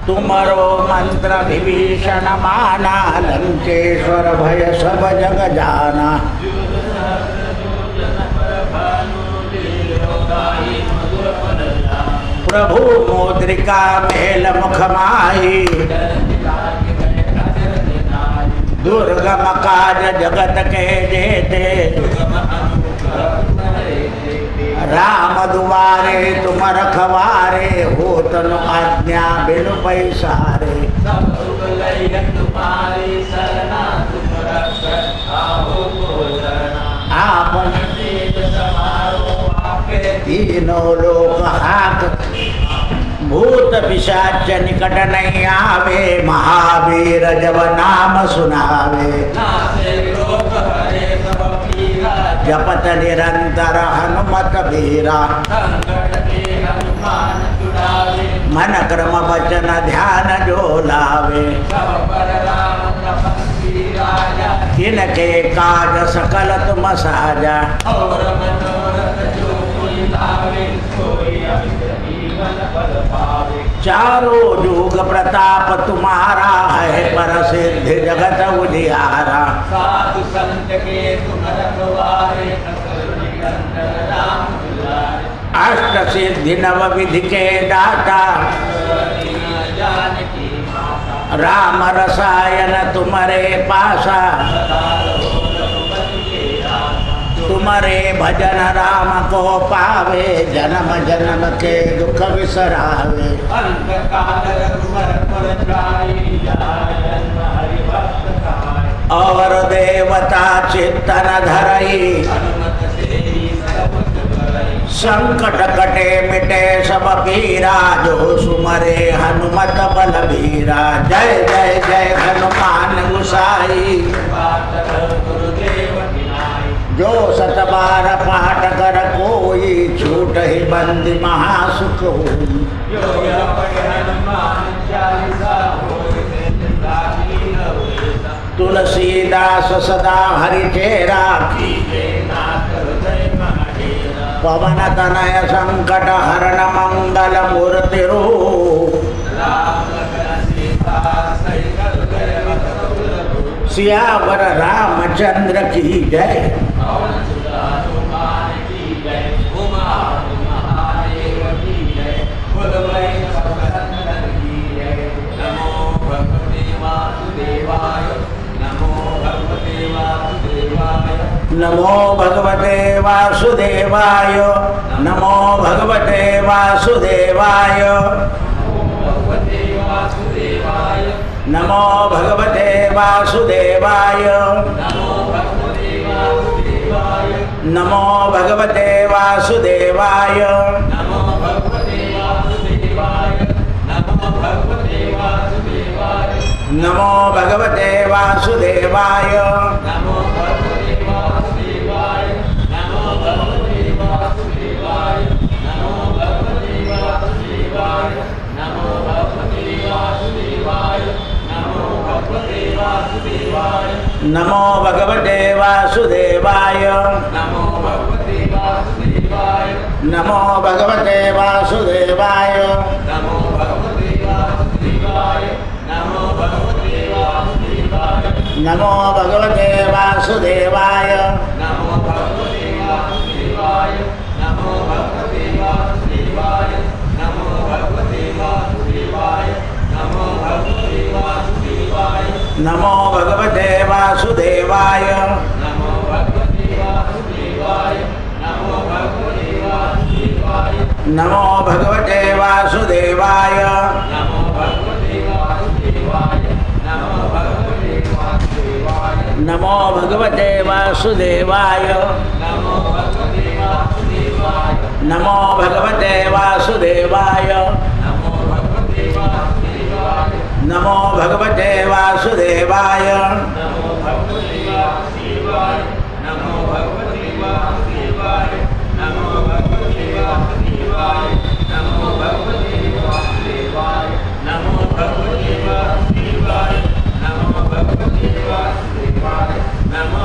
तुमरो मंत्र विभीषण माना, लंकेश्वर भय सब जग जाना। प्रभु मुद्रिका मेल मुख माही, दुर्गम काज जगत के जेते। राम दुआरे तुम रखवारे, हो तनु आज्ञा बिनु पैसारे। आपन तीनों लोक हाक, भूत पिशाच निकट नहीं आवे। महावीर जब नाम सुनावे, जपत निरंतर हनुमत बीरा। मन क्रम वचन ध्यान जो लावे, इनके काज सकल तुम साजा। चारों युग प्रताप तुम्हारा है, पर सिद्धि जगत उजियारा। साधु संत के तुम रखवारे, अष्ट सिद्धि नव विधि के दाता। राम रसायन तुम्हारे पासा, तुम्हारे भजन राम को पावे। जन्म जन्म के दुख विसरावे, और देवता चित्तन धरई। संकट कटे मिटे सब पीरा, जो सुमरे हनुमत बलबीरा। जय जय जय हनुमान गुसाई, जो सत बार पाठ कर कोई। छूट ही बंदी महासुख होई। तुलसीदास सदा हरि चेरा, पवन तनय संकट हरण मंगल मूर्ति रूप। सियावर रामचंद्र की जय। नमो भगवते वासुदेवाय, नमो भगवते वासुदेवाय। नमो भगवते वासुदेवाय, नमो भगवते वासुदेवाय। नमो भगवते वासुदेवाय, नमो भगवते वासुदेवाय, नमो भगवते वासुदेवाय। नमो भगवते वासुदेवाय, नमो भगवते वासुदेवाय। नमो भगवते वासुदेवाय, नमो भगवते वासुदेवाय। नमो भगवते वासुदेवाय, नमो भगवते वासुदेवाय। नमो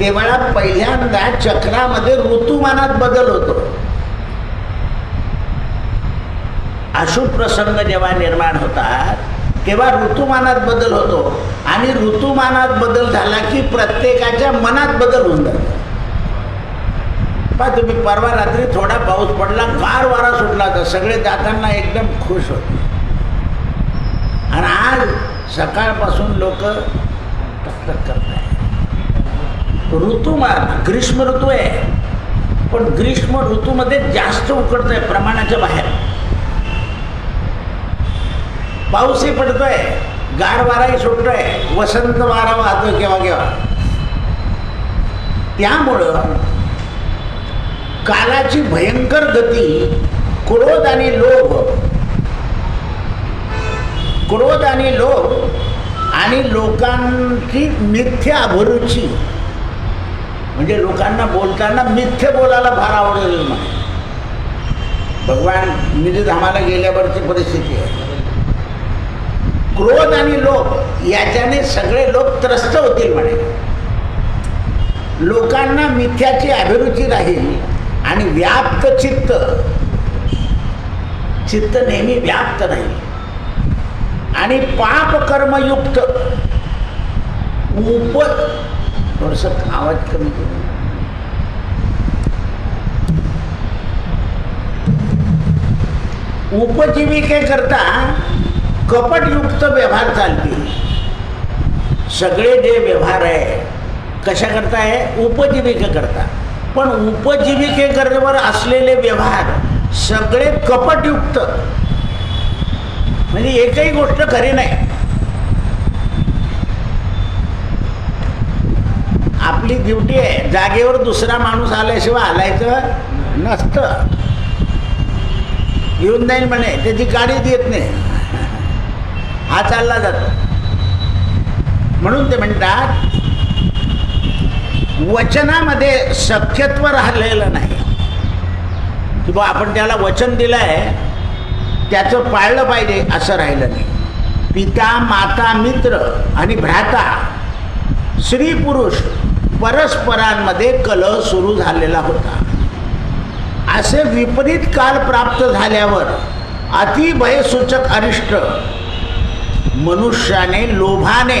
तेव्हा पहिल्यांदा चक्रामध्ये ऋतुमानात बदल होतो. अशुभ प्रसंग जेव्हा निर्माण होतात तेव्हा ऋतुमानात बदल होतो आणि ऋतुमानात बदल झाला की प्रत्येकाच्या मनात बदल होऊन जातो. पहा तुम्ही, परवा रात्री थोडा पाऊस पडला, गार वारा सुटला, तर सगळे जाताना एकदम खुश होते. आणि आज सकाळपासून लोक टकटक करत आहे. ऋतुमान ग्रीष्म ऋतू आहे, पण ग्रीष्म ऋतूमध्ये जास्त उकडत आहे प्रमाणाच्या बाहेर. पाऊसही पडतोय, गार वाराही सुटतोय, वसंत वारा वाहतोय केव्हा केव्हा. त्यामुळं कालाची भयंकर गती, क्रोध आणि लोभ आणि लोकांची मिथ्या अभिरुची, म्हणजे लोकांना बोलताना मिथ्य बोलायला फार आवडेल. भगवान निजधामाला गेल्यावरची परिस्थिती आहे. क्रोध आणि लोभ याच्याने सगळे लोक त्रस्त होतील म्हणे. लोकांना मिथ्याची अभिरुची राहील आणि व्याप्त चित्त नेहमी व्याप्त राहील आणि पाप कर्मयुक्त थोडस आवाज कमी करू. उपजीविकेकरता कपटयुक्त व्यवहार चालतील. सगळे जे व्यवहार आहे कशाकरता आहे? उपजीविकेकरता. पण उपजीविकेकरता असलेले व्यवहार सगळे कपटयुक्त, म्हणजे एकही गोष्ट खरी नाही. आपली ड्युटी आहे, जागेवर दुसरा माणूस आल्याशिवाय हलायचं नसतं. येऊन जाईल म्हणे, त्याची गाडीच येत नाही, हा चालला जातो. म्हणून ते म्हणतात वचनामध्ये सख्यत्व राहिलेलं नाही, की बा आपण त्याला वचन दिलं आहे त्याचं पाळलं पाहिजे असं राहिलं नाही. पिता माता मित्र आणि भ्राता स्त्री पुरुष परस्परांमध्ये कलह सुरू झालेला होता. असे विपरीत काल प्राप्त झाल्यावर अतिभयसूचक अरिष्ट मनुष्याने लोभाने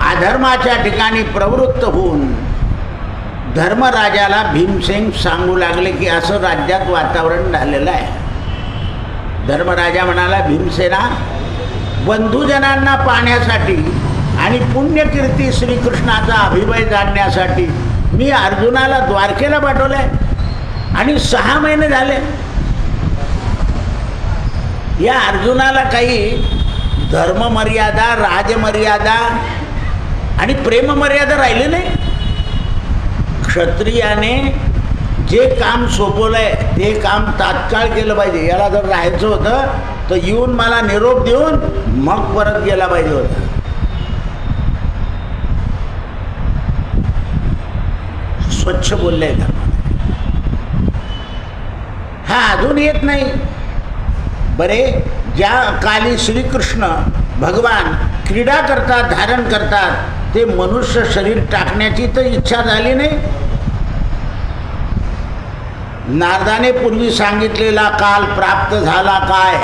अधर्माच्या ठिकाणी प्रवृत्त होऊन धर्मराजाला भीमसेन सांगू लागले की असं राज्यात वातावरण झालेलं आहे. धर्मराजा म्हणाला, भीमसेना, बंधुजनांना पाहण्यासाठी आणि पुण्यकीर्ती श्रीकृष्णाचा अभिमय जाणण्यासाठी मी अर्जुनाला द्वारकेला पाठवलंय आणि 6 महिने झाले. या अर्जुनाला काही धर्ममर्यादा, राजमर्यादा आणि प्रेममर्यादा राहिली नाही. क्षत्रियाने जे काम सोपवलंय ते काम तात्काळ केलं पाहिजे. याला जर राहायचं होतं तर येऊन मला निरोप देऊन मग परत गेला पाहिजे होता. स्वच्छ बोलले का? हा अजून येत नाही. बरे, ज्या काली श्रीकृष्ण भगवान क्रीडा करतात, धारण करतात, ते मनुष्य शरीर टाकण्याची तर इच्छा झाली नाही. नारदाने पूर्वी सांगितलेला काल प्राप्त झाला काय?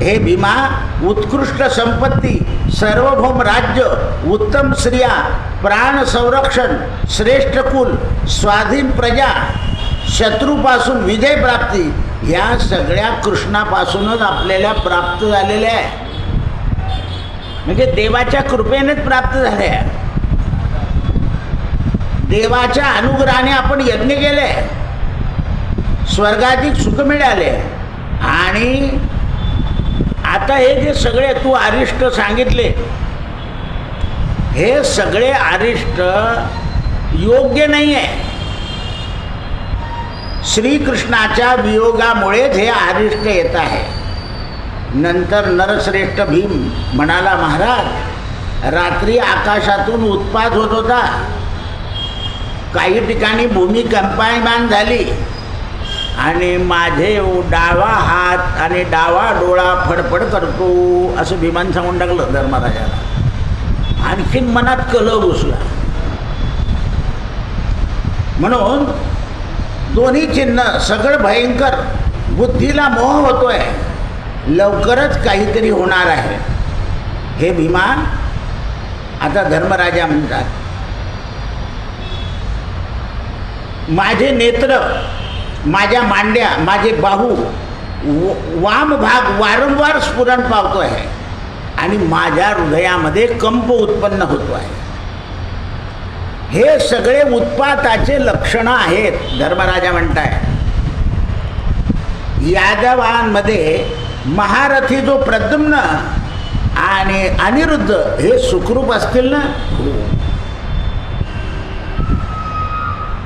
हे भीमा, उत्कृष्ट संपत्ती, सार्वभौम राज्य, उत्तम स्त्रिया, प्राण संरक्षण, श्रेष्ठ कुल, स्वाधीन प्रजा, शत्रूपासून विजय प्राप्ती, या सगळ्या कृष्णापासूनच आपल्याला प्राप्त झालेल्या आहे. म्हणजे देवाच्या कृपेनेच प्राप्त झाल्या. देवाच्या अनुग्रहाने आपण यज्ञ केले, स्वर्गाधिक सुख मिळाले. आणि आता हे जे सगळे तू अरिष्ट सांगितले, हे सगळे अरिष्ट योग्य नाही आहे. श्रीकृष्णाच्या वियोगामुळेच हे अरिष्ट येत आहे. नंतर नरश्रेष्ठ भीम म्हणाला, महाराज, रात्री आकाशातून उत्पात होत होता. काही ठिकाणी भूमी कंपायमान झाली आणि माझे डावा हात आणि डावा डोळा फडफड करतो असं भीमान सांगून टाकलं धर्मराजाला. आणखीन मनात कलह घुसला. म्हणून दोन्ही चिन्ह सगळं भयंकर, बुद्धीला मोह होतोय, लवकरच काहीतरी होणार आहे. हे भीमा, आता धर्मराजा म्हणतात, माझे नेत्र, माझ्या मांड्या, माझे बाहू, वाम भाग वारंवार स्फुरण पावतो आहे आणि माझ्या हृदयामध्ये कंप उत्पन्न होतो आहे. हे सगळे उत्पाताचे लक्षणं आहेत. धर्मराजा म्हणताय, यादवांमध्ये महारथी जो प्रद्युम्न आणि अनिरुद्ध हे सुखरूप असतील ना.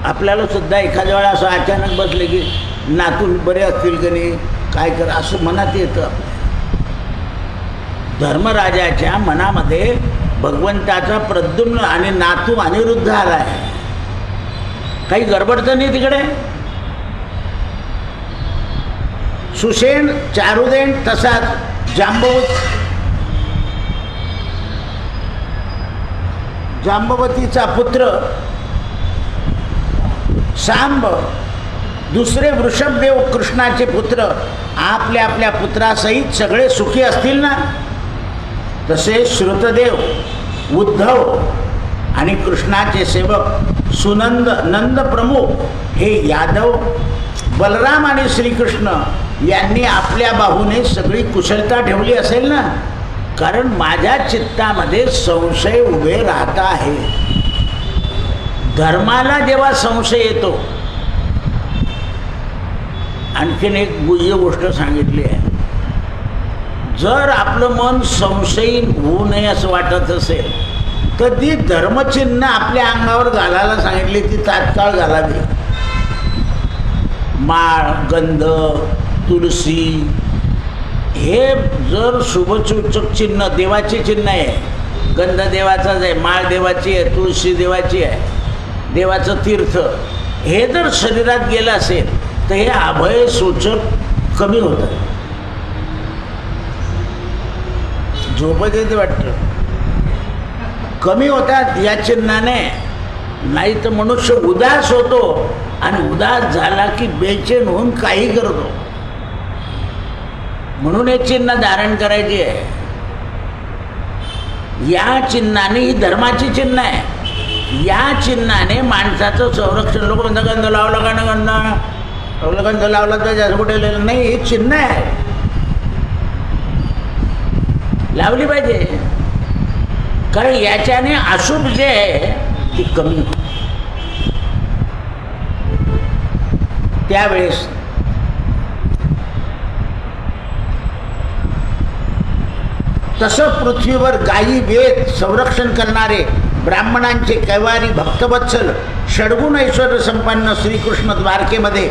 आपल्याला सुद्धा एखाद्या वेळा असं अचानक बसले की नातून बरे असतील की नाही, काय कर, असं मनात येतं. धर्मराजाच्या मनामध्ये भगवंताचा प्रद्युम्न आणि नातू अनिरुद्ध आला आहे. काही गडबड तर नाही तिकडे. सुषेण, चारुदेन, तसाच जांबवतीचा पुत्र सांब, दुसरे वृषभदेव कृष्णाचे पुत्र आपल्या आपल्या पुत्रासहित सगळे सुखी असतील ना. तसे श्रुतदेव, उद्धव आणि कृष्णाचे सेवक सुनंद, नंद प्रमुख हे यादव, बलराम आणि श्रीकृष्ण यांनी आपल्या बाहूने सगळी कुशलता ठेवली असेल ना. कारण माझ्या चित्तामध्ये संशय उभे राहता आहे. धर्माला जेव्हा संशय येतो, आणखीन एक गुह्य गोष्ट सांगितली आहे. जर आपलं मन संशयी होऊ नये असं वाटत असेल तर ती धर्मचिन्ह आपल्या अंगावर घालायला सांगितली, ती तात्काळ घालावी. माळ, गंध, तुलसी हे जर शुभसूचक चिन्ह, देवाचे चिन्ह आहे. गंध देवाचाच आहे, माळ देवाची आहे, तुळशी देवाची आहे, देवाचं तीर्थ, हे जर शरीरात गेलं असेल तर हे अभय सूचक कमी होतं. झोपत येते वाटतं, कमी होतात या चिन्हाने. नाही तर मनुष्य उदास होतो आणि उदास झाला की बेचैन होऊन काही करतो. म्हणून हे चिन्ह धारण करायची आहे. या चिन्हाने, ही धर्माची चिन्ह आहे, या चिन्हाने माणसाचं संरक्षण. लोक म्हणतात गंध लावला का ना, गंध लावला तर जास्त कुठे नाही. हे चिन्ह आहे, लावली पाहिजे. कारण याच्याने अशुभ जे आहे ते कमी होते. त्यावेळेस तसं पृथ्वीवर गायी वेद संरक्षण करणारे ब्राह्मणांचे कैवारी भक्तवत्सल षड्गुण ऐश्वर्य संपन्न श्रीकृष्ण द्वारकेमध्ये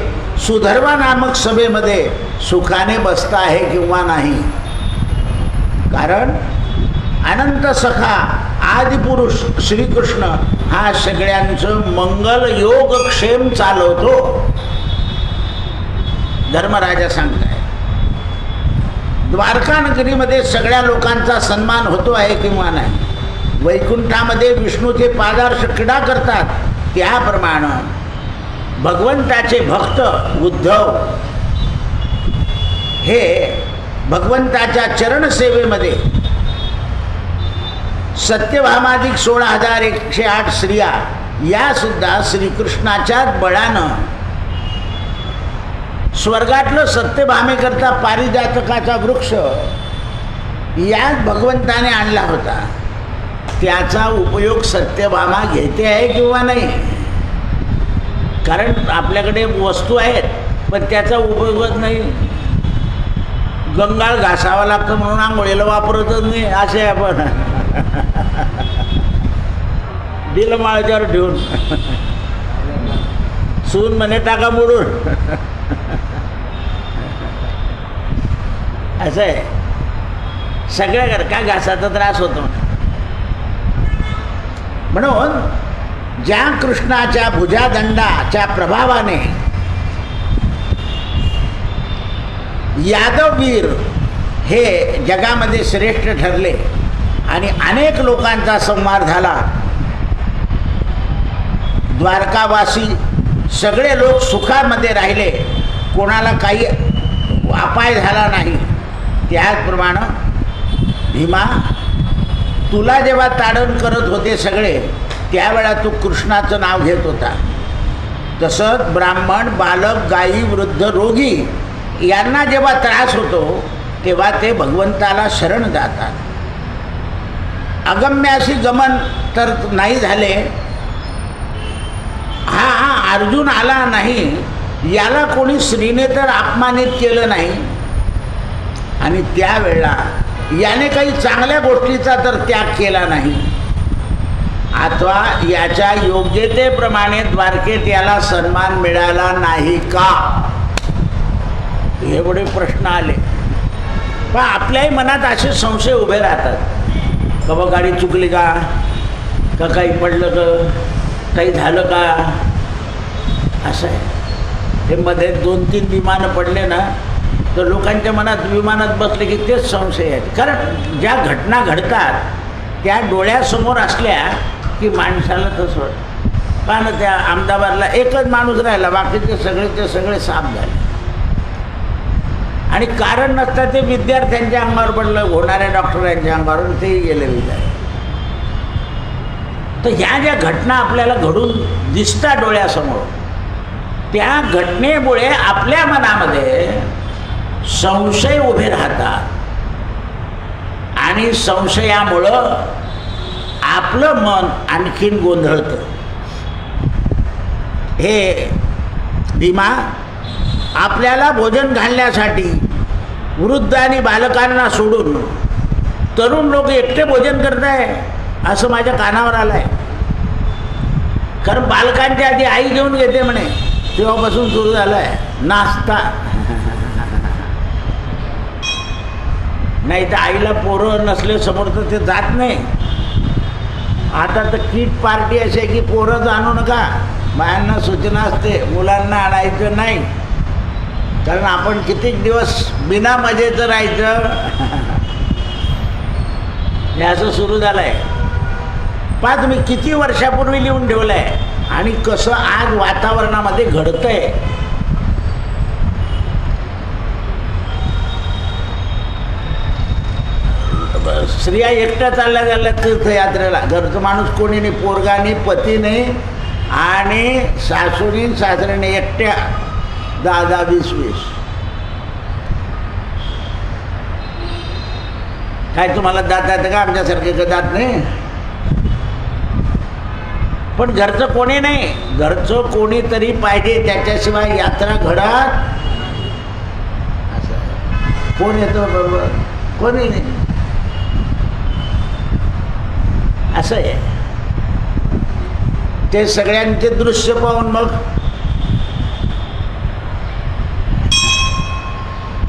सुधर्वा नामक सभेमध्ये सुखाने बसता आहे किंवा नाही. कारण अनंत सखा आदिपुरुष श्रीकृष्ण हा सगळ्यांचं मंगल योग क्षेम चालवतो. धर्मराजा सांगताय, द्वारका नगरीमध्ये सगळ्या लोकांचा सन्मान होतो आहे किंवा नाही. वैकुंठामध्ये विष्णूचे पादार्श क्रीडा करतात, त्याप्रमाणे भगवंताचे भक्त उद्धव हे भगवंताच्या चरणसेवेमध्ये सत्यभामाधिक 16,108 स्त्रिया या सुद्धा श्रीकृष्णाच्याच बळानं स्वर्गातलं सत्यभामेकरता पारिजातकाचा वृक्ष याच भगवंताने आणला होता. त्याचा उपयोग सत्यभामा घेते आहे किंवा नाही. कारण आपल्याकडे वस्तू आहेत पण त्याचा उपयोगच नाही. गंगाळ घासावा लागतं म्हणून आंघोळीला वापरतच नाही. असे आपण दिलं माळ्यावर ठेवून, सून म्हणे टाका मोडून. असं आहे. सगळ्या घर का घासाचा त्रास होतो. म्हणून ज्या कृष्णाच्या भुजादंडाच्या प्रभावाने यादववीर हे जगामध्ये श्रेष्ठ ठरले आणि अनेक लोकांचा संहार झाला. द्वारकावासी सगळे लोक सुखामध्ये राहिले, कोणाला काही अपाय झाला नाही. त्याचप्रमाणे भीमा, तुला जेव्हा ताडण करत होते सगळे, त्यावेळा तू कृष्णाचं नाव घेत होता. तसंच ब्राह्मण, बालक, गायी, वृद्ध, रोगी यांना जेव्हा त्रास होतो तेव्हा ते भगवंताला शरण जातात. अगम्याशी गमन तर नाही झाले. हा अर्जुन आला नाही, याला कोणी स्त्रीने तर अपमानित केलं नाही, आणि त्यावेळेला याने काही चांगल्या गोष्टीचा तर त्याग केला नाही, अथवा याच्या योग्यतेप्रमाणे द्वारकेत याला सन्मान मिळाला नाही का, एवढे प्रश्न आले. पण आपल्याही मनात असे संशय उभे राहतात. का बा गाडी चुकली का काही पडलं का, काही झालं का, असं आहे. हे मध्ये 2-3 विमानं पडले ना, तर लोकांच्या मनात विमानात बसले की तेच संशय आहेत. कारण ज्या घटना घडतात त्या डोळ्यासमोर असल्या की माणसाला तसं वाटतं. का ना, त्या अहमदाबादला एकच माणूस राहिला, बाकीचे सगळे साफ झाले, आणि कारण नसता ते विद्यार्थ्यांच्या अंगावर पडलं, होणाऱ्या डॉक्टरांच्या अंगावर, तेही गेले विद्यार्थी. तर ह्या ज्या घटना आपल्याला घडून दिसतात डोळ्यासमोर, त्या घटनेमुळे आपल्या मनामध्ये संशय उभे राहतात, आणि संशयामुळं आपलं मन आणखीन गोंधळतं. हे भीमा, आपल्याला भोजन घालण्यासाठी वृद्ध आणि बालकांना सोडून तरुण लोक एकटे भोजन करत आहे असं माझ्या कानावर आलं आहे. कारण बालकांच्या आधी आई घेऊन घेते म्हणे, तेव्हापासून सुरू झालं आहे नाश्ता. नाही तर आईला पोरं नसले समोर तर ते जात नाही. आता तर किट पार्टी अशी आहे की पोरं आणू नका, बायांना सूचना असते मुलांना आणायचं नाही, कारण आपण कितीक दिवस बिना मजेचं राहायचं. हे असं सुरू झालं आहे. पहा तुम्ही किती वर्षापूर्वी लिहून ठेवलं आहे, आणि कसं आज वातावरणामध्ये घडतं आहे. स्त्रिया एकट्या चालल्या तीर्थयात्रेला, घरचं माणूस कोणी नाही, पोरगा नाही, पती नाही, आणि सासूनी सासऱ्याने एकट्या 10-10, 20-20. काय तुम्हाला जाता येतं का? आमच्यासारखे का जात नाही. पण घरचं कोणी नाही, घरचं कोणीतरी पाहिजे, त्याच्याशिवाय यात्रा घडत. असं कोण येतं बरोबर? कोणी नाही. असं आहे. ते सगळ्यांचे दृश्य पाहून मग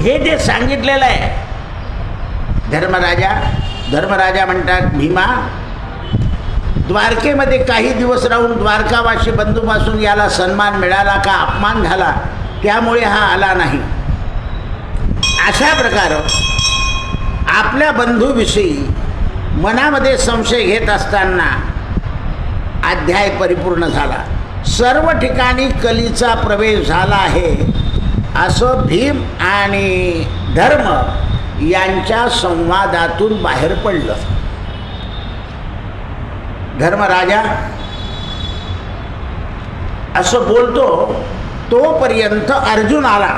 हे जे सांगितलेलं आहे, धर्मराजा म्हणतात, भीमा, द्वारकेमध्ये काही दिवस राहून द्वारकावासी बंधूपासून याला सन्मान मिळाला का अपमान झाला, त्यामुळे हा आला नाही. अशा प्रकारे आपल्या बंधूविषयी मनामध्ये संशय घेत असताना अध्याय परिपूर्ण झाला. सर्व ठिकाणी कलीचा प्रवेश झाला आहे असं भीम आणि धर्म यांच्या संवादातून बाहेर पडलं. धर्मराजा असं बोलतो तोपर्यंत अर्जुन आला.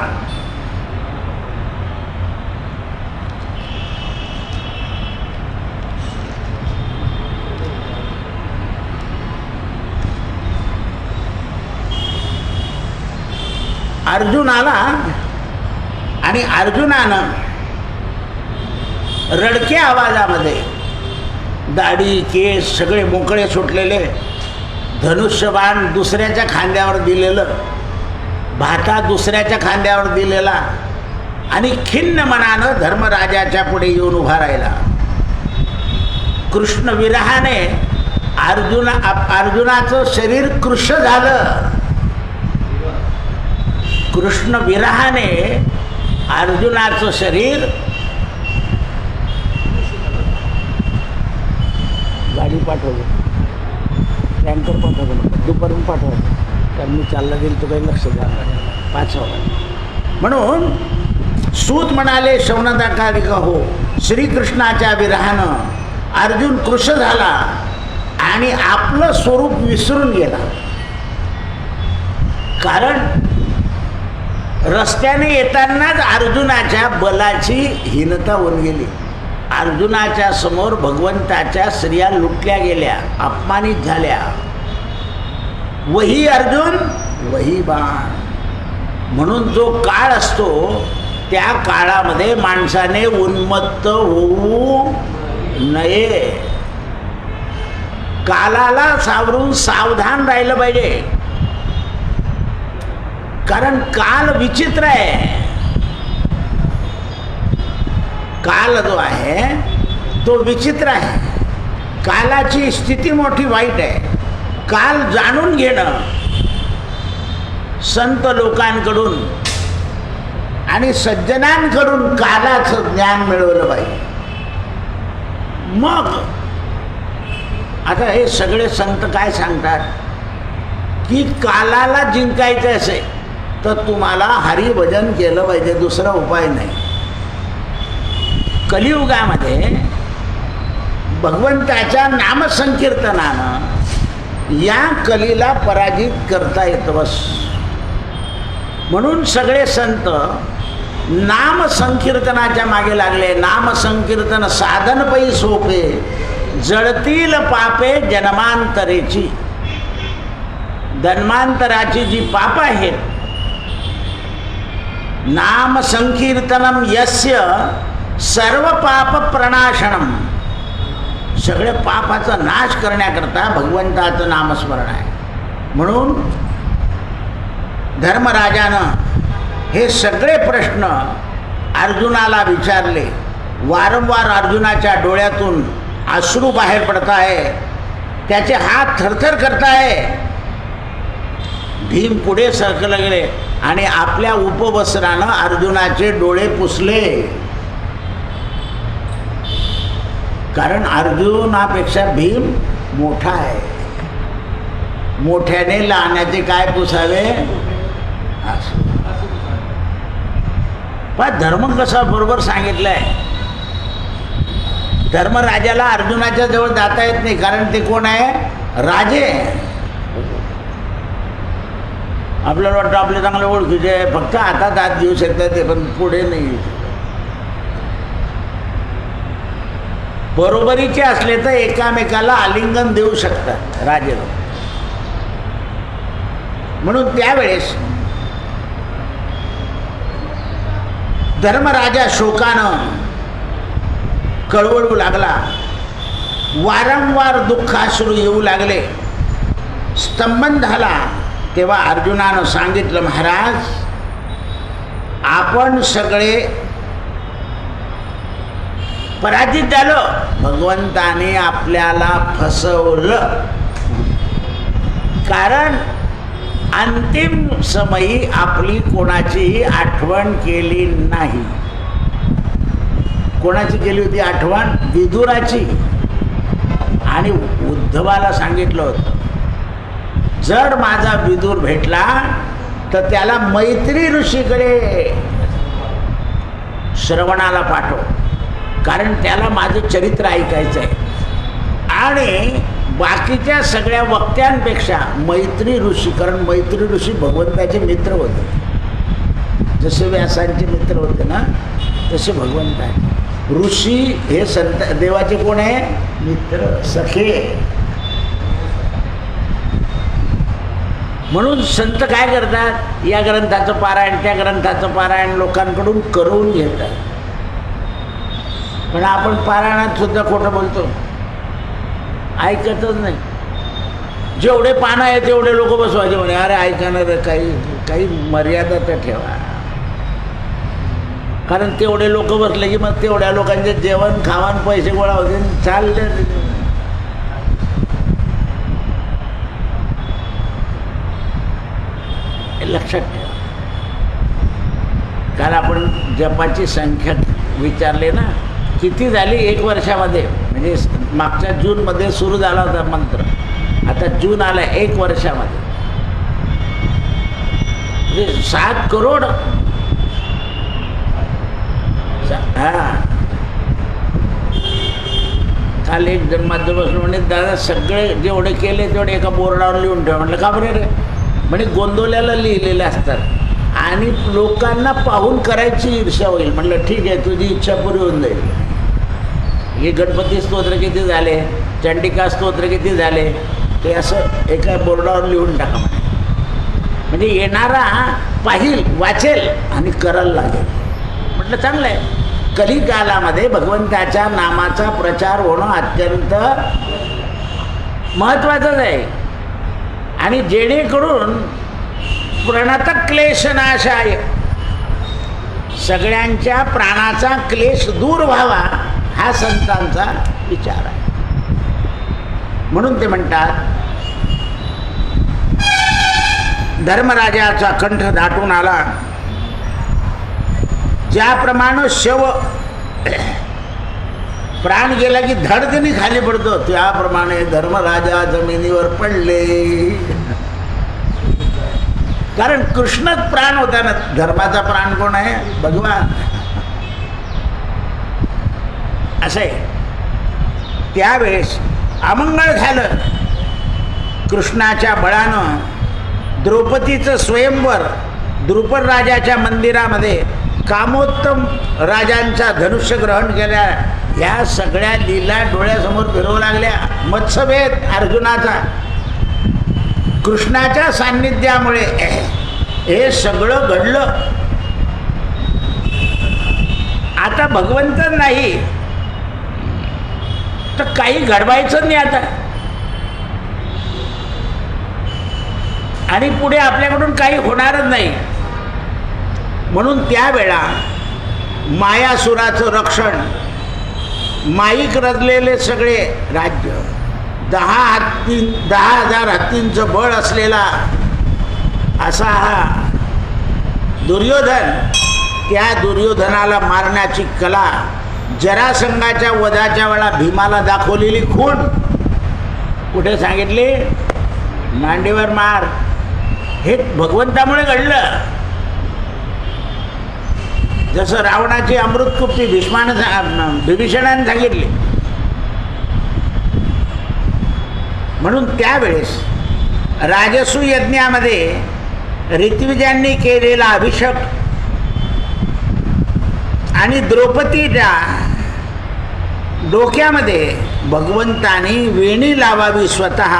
अर्जुन आला आणि अर्जुनानं रडक्या आवाजामध्ये, दाढी केस सगळे मोकळे सुटलेले, धनुष्यबाण दुसऱ्याच्या खांद्यावर दिलेलं, भाता दुसऱ्याच्या खांद्यावर दिलेला, आणि खिन्न मनानं धर्मराजाच्या पुढे येऊन उभा राहिला. कृष्ण विरहाने अर्जुनाचं शरीर कृश झालं. कृष्ण विरहाने अर्जुनाचं शरीर, गाडी पाठवली टँकर पाठवायचं म्हणतात, दुपारून पाठवायचं, कारण मी चालला गेलो तो काही लक्ष द्या 5 वाजता. म्हणून सूत म्हणाले शौनकादिक हो, श्रीकृष्णाच्या विरहानं अर्जुन कृश झाला आणि आपलं स्वरूप विसरून गेला. कारण रस्त्याने येतानाच अर्जुनाच्या बलाची हीनता होऊन गेली. अर्जुनाच्या समोर भगवंताच्या स्त्रिया लुटल्या गेल्या, अपमानित झाल्या. वही अर्जुन वही बाण. म्हणून जो काळ असतो त्या काळामध्ये माणसाने उन्मत्त होऊ नये. कालाला सावरून सावधान राहिलं पाहिजे. कारण काल विचित्र आहे. काल जो आहे तो विचित्र आहे. कालाची स्थिती मोठी वाईट आहे. काल जाणून घेणं संत लोकांकडून आणि सज्जनांकडून कालाचं ज्ञान मिळवलं पाहिजे. मग आता हे सगळे संत काय सांगतात की कालाला जिंकायचं असेल तर तुम्हाला हरिभजन केलं पाहिजे, दुसरा उपाय नाही. कलियुगामध्ये भगवंताच्या नामसंकीर्तनानं या कलीला पराजित करता येतं बस. म्हणून सगळे संत नामसंकीर्तनाच्या मागे लागले. नामसंकीर्तन साधन पै सोपे, जळतील पापे जन्मांतरेची. जन्मांतराची जी पाप आहेत, नाम संकीर्तनम यस्य सर्व पाप प्रणाशनम. सगळे पापाचा नाश करण्याकरता भगवंताचं नामस्मरण आहे. म्हणून धर्मराजानं हे सगळे प्रश्न अर्जुनाला विचारले. वारंवार अर्जुनाच्या डोळ्यातून अश्रू बाहेर पडत आहे, त्याचे हात थरथर करत आहे. भीम पुढे सरकले गेले आणि आपल्या उपवस्त्रानं अर्जुनाचे डोळे पुसले. कारण अर्जुनापेक्षा भीम मोठा आहे. मोठ्याने लहानाचे काय पुसावे. पण धर्म कसा बरोबर सांगितलंय. धर्मराजाला अर्जुनाच्या जवळ जाता येत नाही, कारण ते कोण आहे, राजे. आपल्याला वाटतं आपले चांगले ओळखीचे आहे, फक्त आता दात देऊ शकतात ते, पण पुढे नाही. बरोबरीचे असले तर एकामेकाला आलिंगन देऊ शकतात राजे लोक. म्हणून त्यावेळेस धर्मराजा शोकानं कळवळू लागला. वारंवार दुःखाश्रू येऊ लागले. स्तंभन झाला. तेव्हा अर्जुनानं सांगितलं, महाराज आपण सगळे पराजित झालो. भगवंताने आपल्याला फसवलं. कारण अंतिम समयी आपली कोणाचीही आठवण केली नाही. कोणाची केली होती आठवण? विदुराची. आणि उद्धवाला सांगितलं होतं, जर माझा विदुर भेटला तर त्याला मैत्री ऋषीकडे श्रवणाला पाठव, कारण त्याला माझं चरित्र ऐकायचं आहे. आणि बाकीच्या सगळ्या वक्त्यांपेक्षा मैत्री ऋषी, कारण मैत्री ऋषी भगवंताचे मित्र होते. जसे व्यासांचे मित्र होते ना, तसे भगवंत आहे. ऋषी हे संत देवाचे कोण आहे? मित्र, सखे. म्हणून संत काय करतात, या ग्रंथाचं पारायण त्या ग्रंथाचं पारायण लोकांकडून करून घेतात. पण आपण पारायणात सुद्धा खोटं बोलतो, ऐकतच नाही. जेवढे पानं आहे तेवढे लोक बसवायचे म्हणे. अरे ऐकणार, काही मर्यादा तर ठेवा. कारण तेवढे लोक बसले की मग तेवढ्या लोकांचे जेवण खावण पैसे गोळा होते, चालले. लक्षात ठेवा. काल आपण जपाची संख्या विचारली ना, किती झाली 1 वर्षामध्ये. म्हणजे मागच्या जूनमध्ये सुरू झाला होता मंत्र. आता जून आला 1 वर्षामध्ये म्हणजे 7 करोड. हा काल एक जण माझं बसून म्हणे दादा सगळे जेवढे केले तेवढे एका बोर्डावर लिहून ठेवा. म्हटलं का बरे रे? म्हणे गोंदवल्याला लिहिलेले असतात आणि लोकांना पाहून करायची ईर्ष्या होईल. म्हटलं ठीक आहे, तुझी इच्छा पुरी होऊन जाईल. हे गणपती स्तोत्र किती झाले, चंडिका स्तोत्र किती झाले, ते असं एका बोर्डावर लिहून टाका म्हणजे येणारा पाहिल, वाचेल आणि करायला लागेल. म्हटलं चांगलं आहे. कलिकालामध्ये भगवंताच्या नामाचा प्रचार होणं अत्यंत महत्त्वाचंच आहे आणि जेणेकरून प्रणत क्लेशनाशाय, सगळ्यांच्या प्राणाचा क्लेश दूर व्हावा हा संतांचा विचार आहे. म्हणून ते म्हणतात धर्मराजाचा कंठ दाटून आला. ज्याप्रमाणे शव प्राण गेला की धडधनी खाली पडतो, त्याप्रमाणे धर्मराजा जमिनीवर पडले. कारण कृष्णच प्राण होता ना. धर्माचा प्राण कोण आहे? भगवान. असं आहे. त्यावेळेस अमंगळ झालं. कृष्णाच्या बळानं द्रौपदीचं स्वयंवर द्रुपद राजाच्या मंदिरामध्ये कामोत्तम राजांचा धनुष्य ग्रहण केल्या. ह्या सगळ्या लीला डोळ्यासमोर फिरवू लागल्या. मत्स्यभेद अर्जुनाचा कृष्णाच्या सान्निध्यामुळे हे सगळं घडलं. आता भगवंत नाही तर काही घडवायचं नाही आता आणि पुढे आपल्याकडून काही होणारच नाही. म्हणून त्यावेळा मायासुराचं रक्षण, माईक रचलेले सगळे राज्य, 10,000 हत्तींचं बळ असलेला असा हा दुर्योधन, त्या दुर्योधनाला मारण्याची कला, जरासंघाच्या वधाच्या वेळा भीमाला दाखवलेली खूण कुठे सांगितली? मांडीवर मार. हे भगवंतामुळे घडलं. जसं रावणाची अमृतकुप्पी विभीषणाने सांगितली. म्हणून त्यावेळेस राजसू यज्ञामध्ये ऋत्विजांनी केलेला अभिषेक आणि द्रौपदीच्या डोक्यामध्ये भगवंतानी वेणी लावावी स्वतः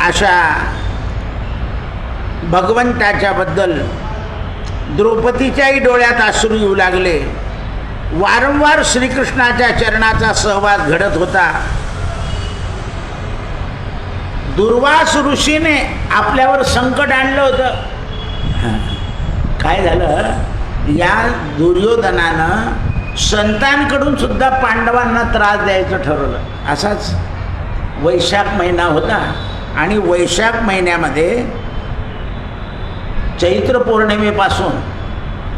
अशा भगवंताच्या बद्दल द्रौपदीच्याही डोळ्यात अश्रू येऊ लागले. वारंवार श्रीकृष्णाच्या चरणाचा सहवास घडत होता. दुर्वास ऋषीने आपल्यावर संकट आणलं होतं. काय झालं? या दुर्योधनानं संतांकडून सुद्धा पांडवांना त्रास द्यायचं ठरवलं. असाच वैशाख महिना होता आणि वैशाख महिन्यामध्ये चैत्र पौर्णिमेपासून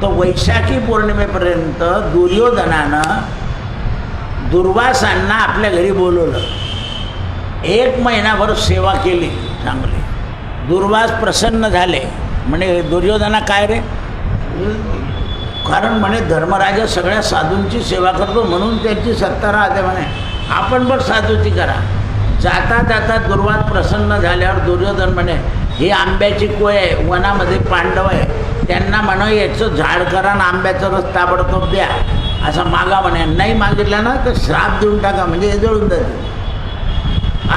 तर वैशाखी पौर्णिमेपर्यंत दुर्योधनानं दुर्वासांना आपल्या घरी बोलवलं. 1 महिनाभर सेवा केली चांगली. दुर्वास प्रसन्न झाले. म्हणे दुर्योधना काय रे? कारण म्हणे धर्मराजा सगळ्या साधूंची सेवा करतो म्हणून त्यांची सत्ता राहते. म्हणे आपण पण साधूची करा. जाता जाता दुर्वास प्रसन्न झाल्यावर दुर्योधन म्हणे ही आंब्याची कोय आहे, वनामध्ये पांडव आहे, त्यांना म्हणा याचं झाड करा आणि आंब्याचा रस ताबडतोब द्या असा मागा. म्हणे नाही मागितला ना तर श्राप देऊन टाका म्हणजे हे जळून जाते.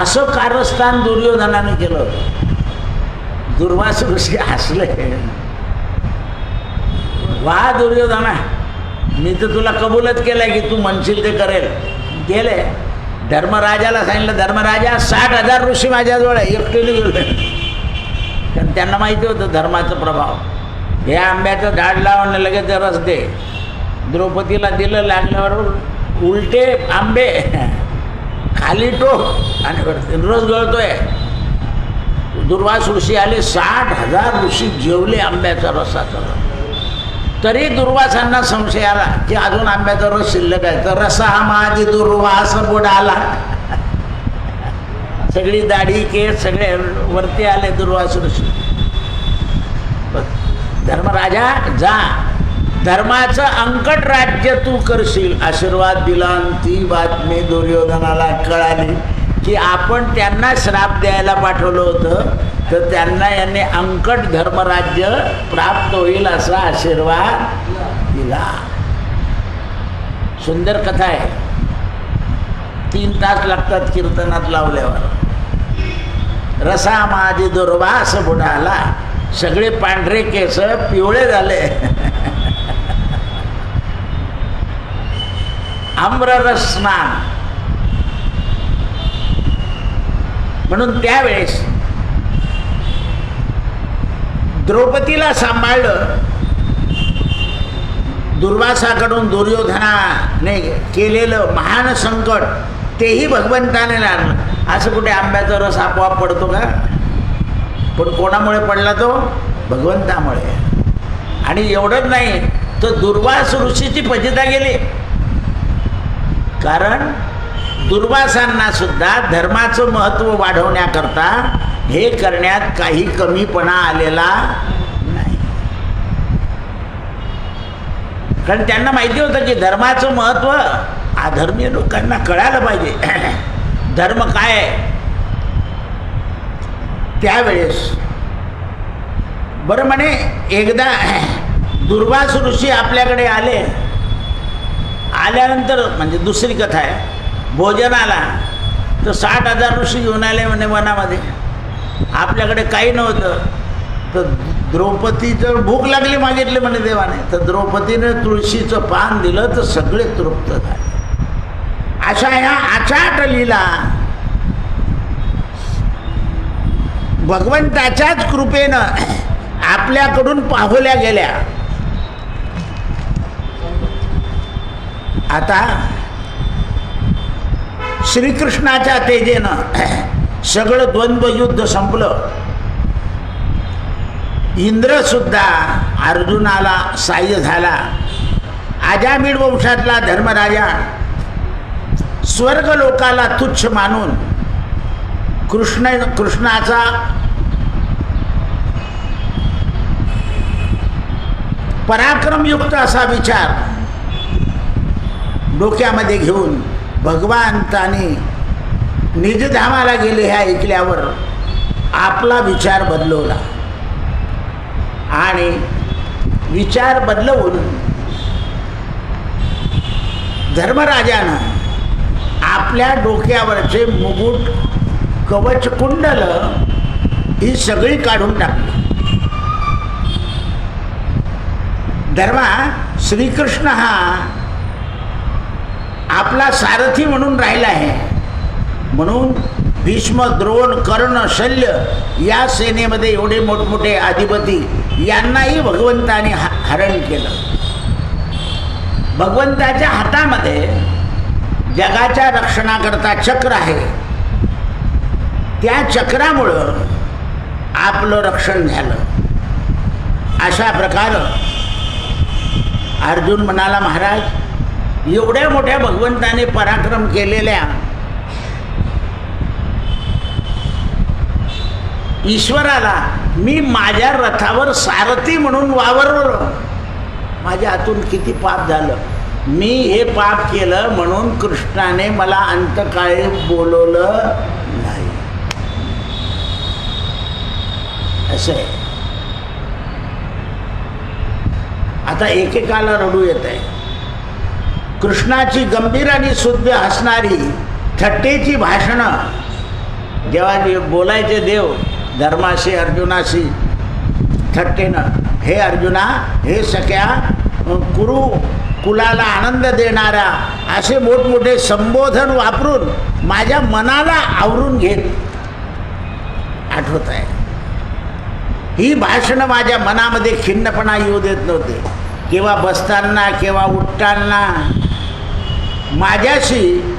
असं कारस्थान दुर्योधनाने केलं होतं. दुर्वास ऋषी हसले. वा दुर्योधना, मी तर तुला कबूलच केलंय की तू म्हणशील ते करेल. गेले धर्मराजाला सांगितलं, धर्मराजा 60,000 ऋषी माझ्याजवळ आहे, एकटीने गेले. कारण त्यांना माहिती होतं धर्माचा प्रभाव. हे आंब्याचं झाड लावून लगेच रस दे. द्रौपदीला दिलं. लागल्यावर उलटे आंबे खाली टोक आणि रस गळतोय. दुर्वास ऋषी आले. 60,000 ऋषी जेवले आंब्याचा रसाचा रस. तरी दुर्वासांना संशय आला की अजून आंब्याचा रस शिल्लक आहे. तर रसा हा माझी दुर्वास बुडाला. सगळी दाढी केस सगळे वरती आले दुर्वास ऋषी. धर्मराजा जा, धर्माचं अंकट राज्य तू करशील. आशीर्वाद दिला आणि ती बातमी दुर्योधनाला कळाली की आपण त्यांना श्राप द्यायला पाठवलं होतं, तर त्यांना यांनी अंकट धर्मराज्य प्राप्त होईल असा आशीर्वाद दिला. सुंदर कथा आहे. 3 तास लागतात कीर्तनात लावल्यावर. रसा माझी दुर्वास बुडाला, सगळे पांढरे केस पिवळे झाले. आम्ररस स्नान. म्हणून त्यावेळेस द्रौपदीला सांभाळलं. दुर्वासाकडून दुर्योधनाने केलेलं महान संकट तेही भगवंताने लागलं. असं कुठे आंब्याचा रस आपोआप पडतो का? पण कोणामुळे पडला तो? भगवंतामुळे. आणि एवढंच नाही तर दुर्वास ऋषीची फजिता गेली. कारण दुर्वासांना सुद्धा धर्माचं महत्त्व वाढवण्याकरता हे करण्यात काही कमीपणा आलेला नाही. कारण त्यांना माहिती होतं की धर्माचं महत्त्व अधर्मीय लोकांना कळायला पाहिजे. धर्म काय आहे. त्यावेळेस बरं म्हणे एकदा दुर्वास ऋषी आपल्याकडे आले. आल्यानंतर म्हणजे दुसरी कथा आहे, भोजनाला तर 60,000 ऋषी घेऊन आले म्हणे वनामध्ये. आपल्याकडे काही नव्हतं. तर द्रौपदीचं भूक लागली मागितली म्हणे देवाने. तर द्रौपदीने तुळशीचं पान दिलं तर सगळे तृप्त झाले. अशा ह्या आचाट लीला भगवंताच्याच कृपेनं आपल्याकडून पाहल्या गेल्या. आता श्रीकृष्णाच्या तेजेनं सगळं द्वंद्वयुद्ध संपलं. इंद्रसुद्धा अर्जुनाला साह्य झाला. अजामिळ वंशातला धर्मराजा स्वर्गलोकाला तुच्छ मानून कृष्णाचा पराक्रमयुक्त असा विचार डोक्यामध्ये घेऊन भगवंतांनी निजधामाला गेले हे ऐकल्यावर आपला विचार बदलवला. आणि विचार बदलवून धर्मराजानं आपल्या डोक्यावरचे मुकुट कवच कुंडल ही सगळी काढून टाकली. धर्मा श्रीकृष्ण हा आपला सारथी म्हणून राहिला आहे. म्हणून भीष्म, द्रोण, कर्ण, शल्य या सेनेमध्ये एवढे मोठमोठे अधिपती यांनाही भगवंताने हरण केलं. भगवंताच्या हातामध्ये जगाच्या रक्षणाकरता चक्र आहे. त्या चक्रामुळं आपलं रक्षण झालं. अशा प्रकारे अर्जुन म्हणाला, महाराज एवढ्या मोठ्या भगवंताने पराक्रम केलेल्या ईश्वराला मी माझ्या रथावर सारथी म्हणून वावरलो. माझ्या हातून किती पाप झालं. मी हे पाप केलं म्हणून कृष्णाने मला अंतकाळी बोलवलं नाही. असं आहे. आता एकेकाला रडू येत आहे. कृष्णाची गंभीर आणि शुद्ध हसणारी थट्टेची भाषणं जेव्हा बोलायचे देव धर्माशी अर्जुनाशी थट्टेनं, हे अर्जुना, हे सख्या, कुरु कुलाला आनंद देणारा असे मोठमोठे संबोधन वापरून माझ्या मनाला आवरून घेत. आठवत आहे. ही भाषणं माझ्या मनामध्ये खिन्नपणा येऊ देत नव्हते. केव्हा बसताना केव्हा उठताना माझ्याशी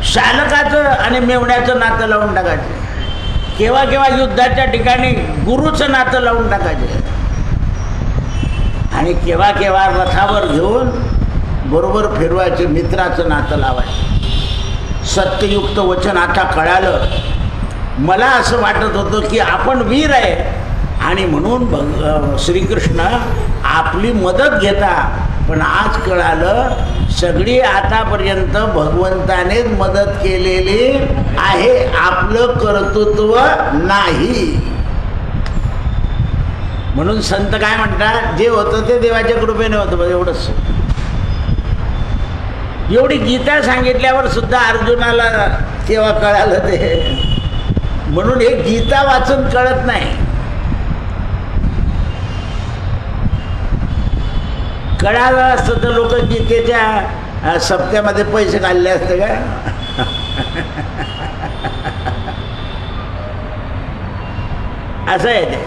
शालकाचं आणि मेवण्याचं नातं लावून टाकायचे. केव्हा केव्हा युद्धाच्या ठिकाणी गुरुचं नातं लावून टाकायचे. आणि केव्हा केव्हा रथावर घेऊन बरोबर फिरवायचे, मित्राचं नातं लावायचं. सत्ययुक्त वचन आता कळालं मला असं वाटत होतं की आपण वीर आहे आणि म्हणून श्रीकृष्ण आपली मदत घेता, पण आज कळालं सगळी आतापर्यंत भगवंतानेच मदत केलेली आहे, आपलं कर्तृत्व नाही. म्हणून संत काय म्हणतात, जे होतं ते देवाच्या कृपेने होतं, बस एवढंच. एवढी गीता सांगितल्यावर सुद्धा अर्जुनाला तेव्हा कळालं ते. म्हणून हे गीता वाचून कळत नाही. कळालं असतं तर लोक गीतेच्या सप्त्यामध्ये पैसे काढले असते का? असं आहे ते.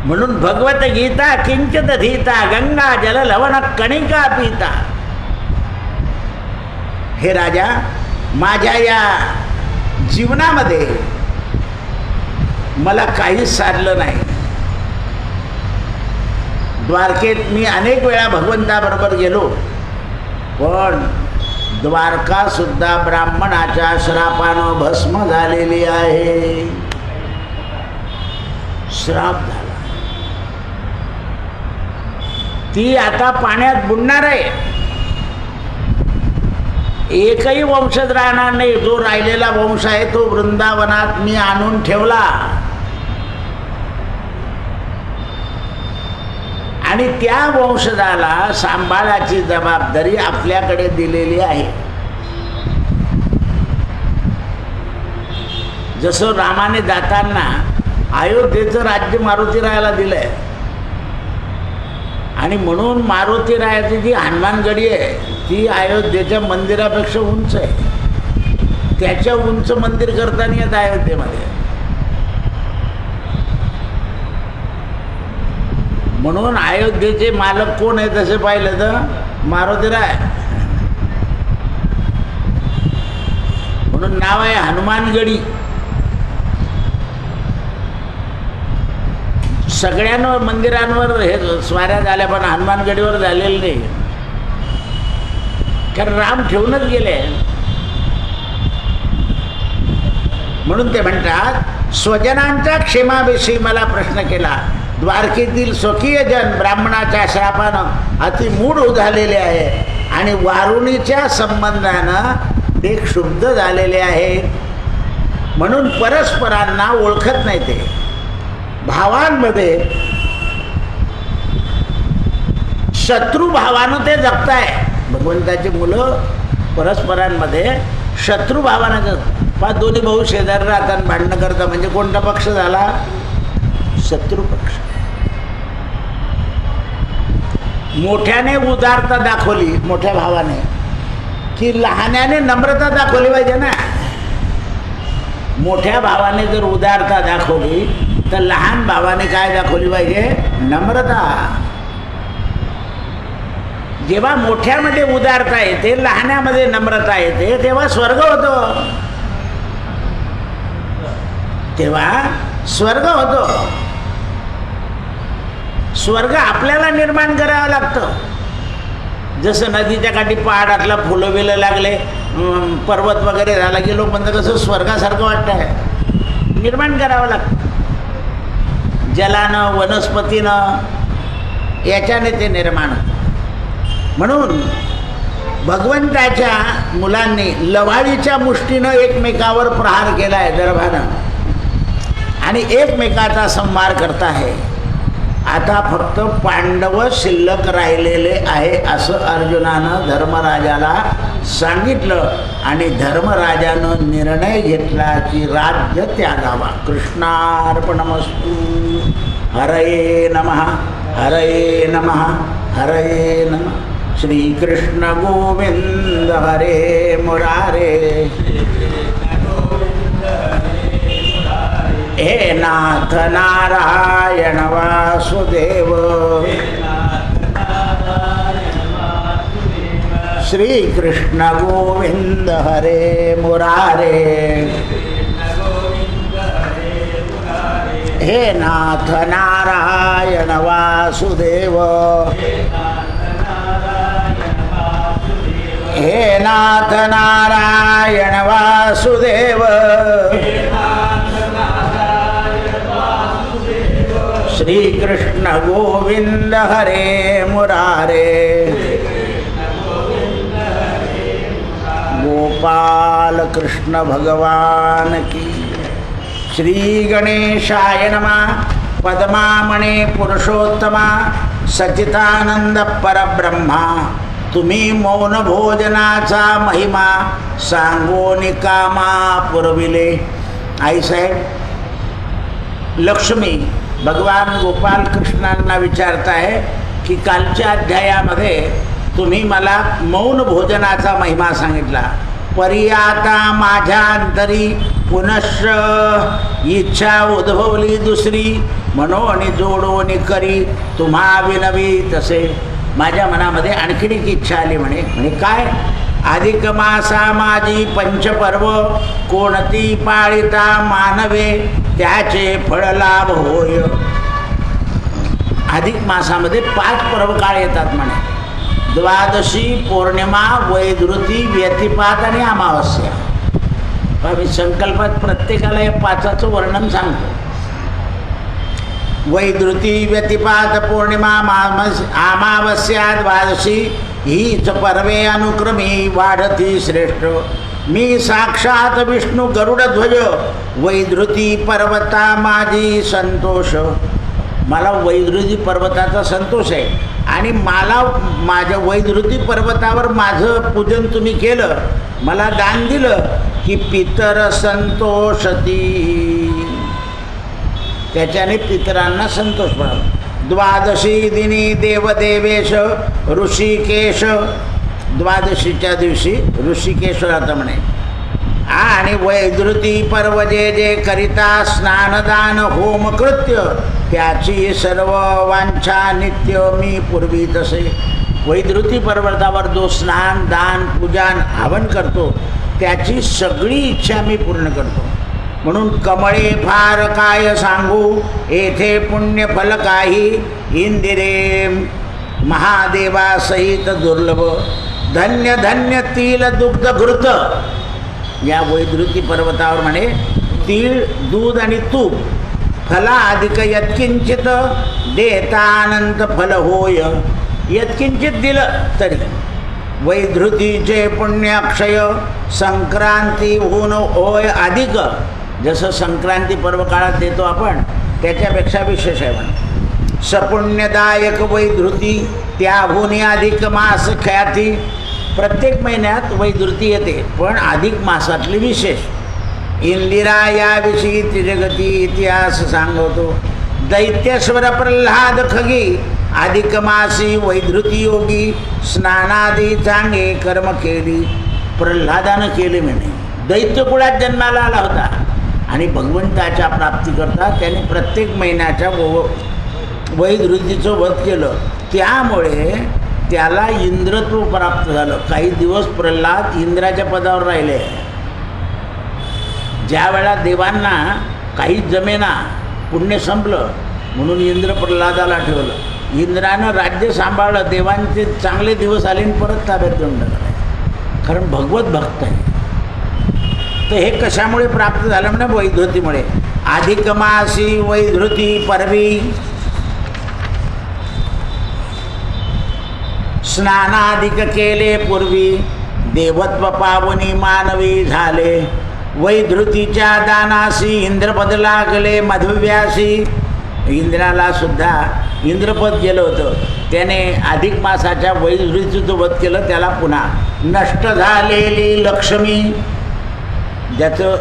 म्हणून भगवत गीता किंचित धीता गंगा जल लवण कणिका पिता. हे राजा, माझ्या या जीवनामध्ये मला काहीच साधलं नाही. द्वारकेत मी अनेक वेळा भगवंताबरोबर गेलो, पण द्वारका सुद्धा ब्राह्मणाच्या श्रापानं भस्म झालेली आहे. श्राप झाला, ती आता पाण्यात बुडणार आहे. एकही वंशज राहणार नाही. जो राहिलेला वंश आहे तो वृंदावनात मी आणून ठेवला आणि त्या वंशजाला सांभाळाची जबाबदारी आपल्याकडे दिलेली आहे. जसं रामाने जाताना अयोध्येचं राज्य मारुतीरायाला दिलंय आणि म्हणून मारुतीरायाची जी हनुमानगडी आहे ती अयोध्येच्या मंदिरापेक्षा उंच आहे. त्याच्या उंच मंदिर करताना येत अयोध्येमध्ये. म्हणून अयोध्येचे मालक कोण आहे तसे पाहिलं तर मारुतीराय. म्हणून नाव आहे हनुमानगडी. सगळ्यांवर मंदिरांवर हे स्वाऱ्या झाल्या पण हनुमानगडीवर झालेलं नाही, कारण राम ठेवूनच गेले. म्हणून ते म्हणतात, स्वजनांच्या क्षेमाविषयी मला प्रश्न केला. द्वारकेतील स्वकीयजन ब्राह्मणाच्या श्रापानं अतिमूढ झालेले आहे आणि वारुणीच्या संबंधानं ते क्षुब्ध झालेले आहे. म्हणून परस्परांना ओळखत नाही. ते भावांमध्ये शत्रुभावानं ते जगताय. भगवंताची मुलं परस्परांमध्ये शत्रुभावानं जगतात. दोन्ही भाऊ शेजारी राहतात, भांडणं करतात, म्हणजे कोणता पक्ष झाला? शत्रू पक्ष. मोठ्याने उदारता दाखवली मोठ्या भावाने, की लहान्याने नम्रता दाखवली पाहिजे ना. मोठ्या भावाने जर उदारता दाखवली तर लहान भावाने काय दाखवली पाहिजे? नम्रता. जेव्हा मोठ्यामध्ये उदारता येते, लहान्यामध्ये नम्रता येते, तेव्हा स्वर्ग होतो. तेव्हा स्वर्ग होतो. स्वर्ग आपल्याला निर्माण करावं लागतं. जसं नदीच्या काठी पहाडातला फुलं बिलं लागले, पर्वत वगैरे झाला की लोक म्हणतात कसं स्वर्गासारखं वाटतं आहे. निर्माण करावं लागतं. जलानं, वनस्पतीनं, याच्याने ते निर्माण होतं. म्हणून भगवंताच्या मुलांनी लवाळीच्या मुष्टीनं एकमेकावर प्रहार केला आहे दर्भानं आणि एकमेकाचा संहार करत आहे. आता फक्त पांडव शिल्लक राहिलेले आहे असं अर्जुनानं धर्मराजाला सांगितलं आणि धर्मराजानं निर्णय घेतला की राज्य त्यागावा. कृष्णार्पणमस्तु. हरये नमः, हरये नमः, हरये नमः. श्रीकृष्ण गोविंद हरे मुरारे. हे नाथ नारायण वासुदेव. श्रीकृष्ण गोविंद हरे मुरारे. हे नाथ नारायण वासुदेव. हे नाथ नारायण वासुदेव हे नाथ नारायण वासुदेव श्रीकृष्ण गोविंद हरे मुरारे गोपाल कृष्ण भगवान की श्री गणेशाय नमः पद्मामणे पुरुषोत्तमा सच्चिदानंद परब्रह्मा तुम्ही मौन भोजनाचा महिमा सांगो निकामा पुरविले. आईसाहेब लक्ष्मी भगवान गोपाल कृष्णांना विचारत आहे की कालच्या अध्यायामध्ये तुम्ही मला मौन भोजनाचा महिमा सांगितला, परी आता माझ्या अंतरी पुनश्च इच्छा उद्भवली दुसरी म्हणून जोडोनी करी तुम्हा विनवी तसे. माझ्या मनामध्ये आणखीन एक इच्छा आली म्हणे काय, अधिक मासा माझी पंचपर्व कोणती पाळिता मानवे त्याचे फळ लाभ होय. अधिक मासामध्ये 5 पर्व काळ येतात म्हणे, द्वादशी, पौर्णिमा, वैधृती, व्यतिपात आणि अमावस्या. मी संकल्पात प्रत्येकाला या 5चं वर्णन सांगतो. वैधृती, व्यतिपात, पौर्णिमा, अमावस्या, द्वादशी हीच पर्वे अनुक्रमी वाढती श्रेष्ठ. मी साक्षात विष्णू गरुडध्वज वैधृती पर्वता माझी संतोष. मला वैधृती पर्वताचा संतोष आहे आणि मला माझ्या वैधृती पर्वतावर माझं पूजन तुम्ही केलं, मला दान दिलं की पितर संतोषती, त्याच्याने पितरांना संतोष मिळाला. द्वादशी दिनी देवदेवेश ऋषिकेश, द्वादशीच्या दिवशी ऋषिकेश राहतं म्हणे. आणि वैधृती पर्व जे जे करिता स्नानदान होम कृत्य त्याची सर्व वांछा नित्य मी पूर्वी तसे. वैधृती पर्वतावर जो स्नान दान पूजन हवन करतो त्याची सगळी इच्छा मी पूर्ण करतो. म्हणून कमळे फार काय सांगू येथे पुण्य फल काही इंदिरे महादेवा सहित दुर्लभ. धन्य धन्य तिल दुग्ध घृत. या वैधृती पर्वतावर म्हणे तीळ, दूध आणि तूप फला अधिक यत्किंचित देता अनंत फल होय. यत्किंचित दिलं तरी. वैधृतीचे पुण्य अक्षय संक्रांती होऊन होय अधिक. जसं संक्रांती पर्व काळात देतो आपण त्याच्यापेक्षा विशेष आहे म्हणे. सपुण्यदायक वैधृती त्याहून अधिक मास ख्याती. प्रत्येक महिन्यात वैधृती येते पण अधिक मासातली विशेष. इंदिरा याविषयी तिजगती इतिहास सांगतो. दैत्यस्वर प्रल्हाद खगी अधिक मासी वैधृती योगी स्नानादी चांगे कर्म केली. प्रल्हादानं केले म्हणे. दैत्यकुळात जन्माला आला होता आणि भगवंताच्या प्राप्तीकरता त्याने प्रत्येक महिन्याच्या वैधृतीचं व्रत केलं. त्यामुळे त्याला इंद्रत्व प्राप्त झालं. काही दिवस प्रल्हाद इंद्राच्या पदावर राहिले. ज्या वेळा देवांना काही जमेना, पुण्य संपलं म्हणून इंद्र प्रल्हादाला ठेवलं. इंद्रानं राज्य सांभाळलं. देवांचे चांगले दिवस आले आणि परत ताब्यात देऊन टाकले. कारण भगवत भक्त आहे. तर हे कशामुळे प्राप्त झालं म्हणजे वैधृतीमुळे. अधिक मासी वैधृती परवी स्नानाधिक केले पूर्वी देवत्व पावनी मानवी झाले. वैधृतीच्या दानासी इंद्रपद लागले मधुव्यासी. इंद्राला सुद्धा इंद्रपद गेलं होतं. त्याने अधिक मासाच्या वैधृतीचं वध केलं. त्याला पुन्हा नष्ट झालेली लक्ष्मी, ज्याचं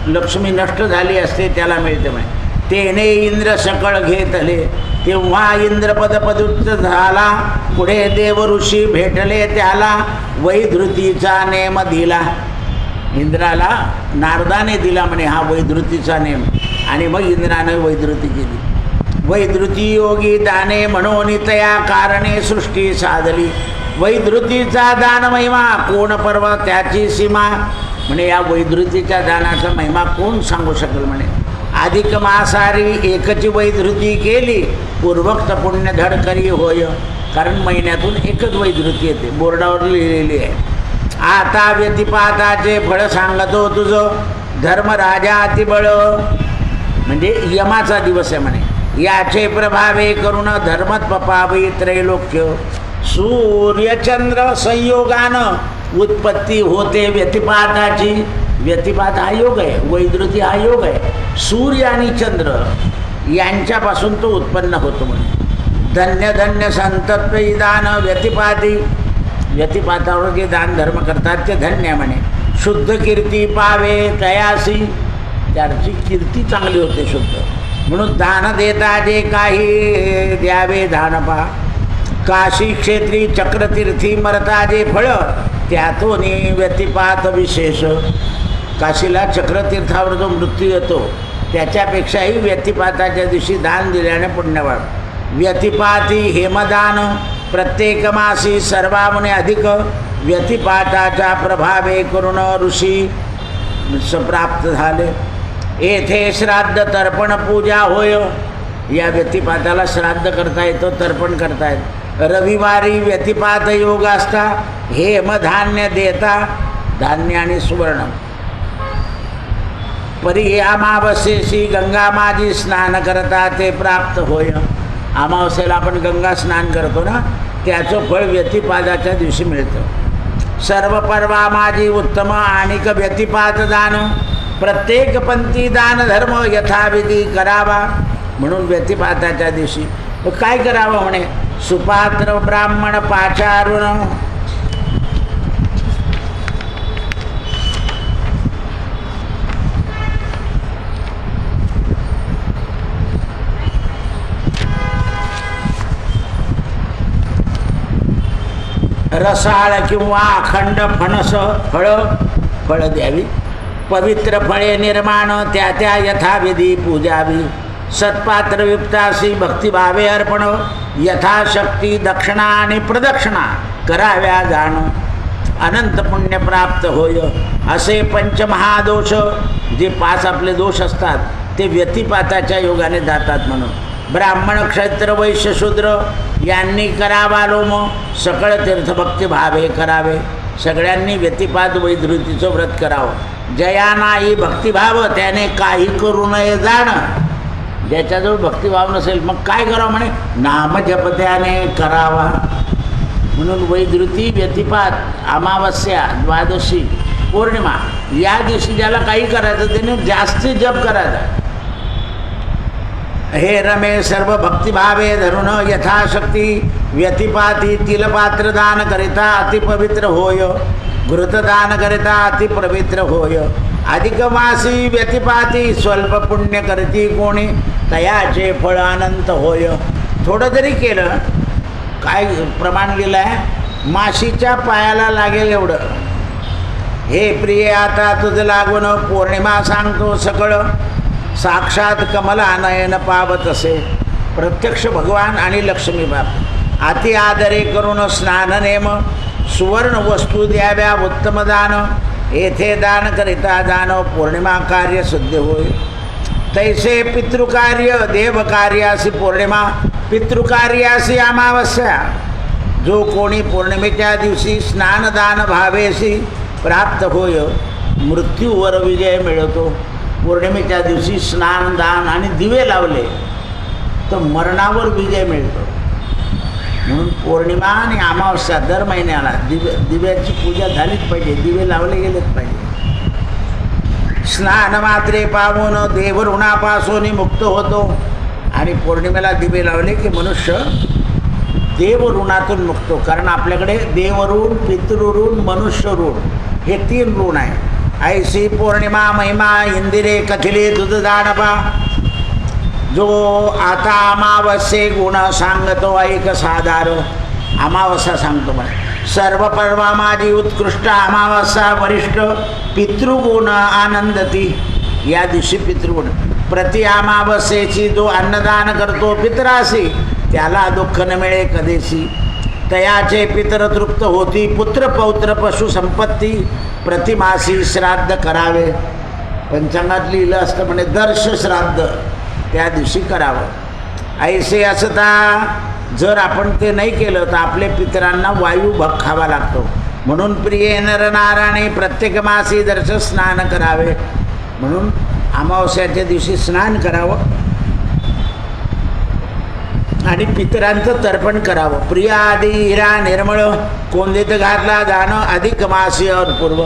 लक्ष्मी नष्ट झाली असते त्याला मिळते म्हणे. तेने इंद्र सकळ घेतले तेव्हा इंद्रपद पदुच्च झाला. पुढे देव ऋषी भेटले त्याला वैधृतीचा नेम दिला. इंद्राला नारदाने दिला म्हणे हा वैधृतीचा नेम. आणि मग इंद्राने वैधृती केली. वैधृती योगी दाने म्हणून तया कारणे सृष्टी साधली. वैधृतीचा दान महिमा कोण पर्व त्याची सीमा. म्हणे या वैधृतीच्या दानाचा महिमा कोण सांगू शकेल म्हणे. अधिक मासारी एकची वैधृती केली पूर्वक्त पुण्य धड करी होय. कारण महिन्यातून एकच वैधृती येते, बोर्डावर लिहिलेली आहे. आता व्यतिपाताचे फळ सांगतो तुझं धर्मराजा अतिबळ, म्हणजे यमाचा दिवस आहे म्हणे. याचे प्रभावे करून धर्मत पपावी त्रैलोक्य. सूर्यचंद्र संयोगानं उत्पत्ती होते व्यतिपाताची. व्यतिपात हा योग आहे, वैद्युती हा योग आहे. सूर्य आणि चंद्र यांच्यापासून तो उत्पन्न होतो म्हणे. धन्य धन्य संतत्व दान व्यतिपाती. व्यतिपातावर जे दान धर्म करतात ते धन्य म्हणे. शुद्ध कीर्ती पावे तयासी, त्याची कीर्ती चांगली होते शुद्ध. म्हणून दान देता जे काही द्यावे दान पा. काशी क्षेत्री चक्रतीर्थी मरता जे फळ त्यातून व्यतिपात विशेष. काशीला चक्रतीर्थावर जो मृत्यू येतो त्याच्यापेक्षाही व्यतिपाताच्या दिवशी दान दिल्याने पुण्य वाढ. व्यतिपाती हेमदान प्रत्येक मासी सर्वामुने अधिक. व्यतिपाताच्या प्रभावे करून ऋषी प्राप्त झाले. येथे श्राद्ध तर्पण पूजा होय. या व्यतिपाताला श्राद्ध करता येतो, तर्पण करता येतं. रविवारी व्यतिपात योग असता. हेमधान्य देता, धान्य आणि सुवर्ण. परी अमावस्येशी गंगा माझी स्नान करता ते प्राप्त होय. अमावस्येला आपण गंगा स्नान करतो ना, त्याचं फळ व्यतिपाताच्या दिवशी मिळतं. सर्व पर्वा माझी उत्तम आणिक व्यतिपात दान. प्रत्येक पंथी दान धर्म यथाविधी करावा. म्हणून व्यतिपाताच्या दिवशी काय करावं म्हणे. सुपात्र ब्राह्मण पाचारुण. रसाळ किंवा अखंड फणस फळं द्यावी. पवित्र फळे निर्माण त्या त्या यथाविधी पूजावी. सत्पात्रयुक्तासी भक्तिभावे अर्पण. यथाशक्ती दक्षिणा आणि प्रदक्षिणा कराव्या जाण. अनंत पुण्य प्राप्त होय. असे पंचमहादोष, जे 5 आपले दोष असतात ते व्यतिपाताच्या योगाने जातात. म्हणून ब्राह्मण क्षत्र वैश्य शूद्र यांनी करावा लोम. सकळ तीर्थभक्तिभावे करावे. सगळ्यांनी व्यतिपात वैधृतीचं व्रत करावं. जया नाही भक्तिभाव त्याने काही करू नये जाणं. ज्याच्याजवळ भक्तिभाव नसेल मग काय करावं म्हणे. नामजप त्याने करावा. म्हणून वैधृती व्यतिपात अमावस्या द्वादशी पौर्णिमा या दिवशी ज्याला काही करायचं त्याने जास्ती जप करायचा. हे रमे सर्व भक्तिभावे धरून यथाशक्ती व्यतिपाती. तिलपात्र दान करिता अतिपवित्र होय. घृतदान करिता अतिपवित्र होय. अधिक मासी व्यतिपाती स्वल्प पुण्य करती कोणी. तयाचे फळ अनंत होय. थोडं जरी केलं, काय प्रमाण लिहिलं आहे, माशीच्या पायाला लागेल एवढं. हे प्रिय आता तुझं लागून पौर्णिमा सांगतो सकळ. साक्षात कमला नयन पावत असे. प्रत्यक्ष भगवान आणि लक्ष्मी बाप. अति आदरे करून स्नान नेम. सुवर्ण वस्तू द्याव्या उत्तम दान. येथे दान करिता दान पौर्णिमा कार्य सिद्ध होय. तैसे पितृकार्य देवकार्यासी पौर्णिमा. पितृकार्यासी अमावस्या. जो कोणी पौर्णिमेच्या दिवशी स्नानदान भावेशी प्राप्त होय मृत्यूवर विजय मिळतो. पौर्णिमेच्या दिवशी स्नान दान आणि दिवे लावले तर मरणावर विजय मिळतो. म्हणून पौर्णिमा आणि अमावस्या दर महिन्याला दिव्याची पूजा झालीच पाहिजे. दिवे लावले गेलेच पाहिजे. स्नान मात्रे पावून देव ऋणापासून मुक्त होतो. आणि पौर्णिमेला दिवे लावले की मनुष्य देव ऋणातून मुक्त. कारण आपल्याकडे देवऋण, पितृऋण, मनुष्य ऋण हे 3 ऋण आहे. ऐसी पौर्णिमा महिमा इंदिरे कथिले दूध दानपा. जो आता अमावस्ये गुण सांगतो ऐक साधार. अमावस्या सांगतो मला. सर्व पर्वा माझी उत्कृष्ट अमावस्या वरिष्ठ. पितृगुण आनंदती. या दिवशी पितृगुण. प्रति अमावस्येची जो अन्नदान करतो पितरासी त्याला दुःख न मिळे कधीशी. तयाचे पितर तृप्त होती. पुत्र पौत्र पशु संपत्ती. प्रतिमासी श्राद्ध करावे. पंचांगात लिहिलं असतं म्हणे दर्श श्राद्ध त्या दिवशी करावं. ऐसे असता जर आपण ते नाही केलं तर आपल्या पितरांना वायू भग खावा लागतो. म्हणून प्रिय नरनारायणे प्रत्येक मासी दर्श स्नान करावे. म्हणून अमावस्याच्या दिवशी स्नान करावं आणि पितरांचं तर्पण करावं. प्रिय आदी हिरा निर्मळ कोंदीत घातला जाणं अधिक मासी और पूर्व.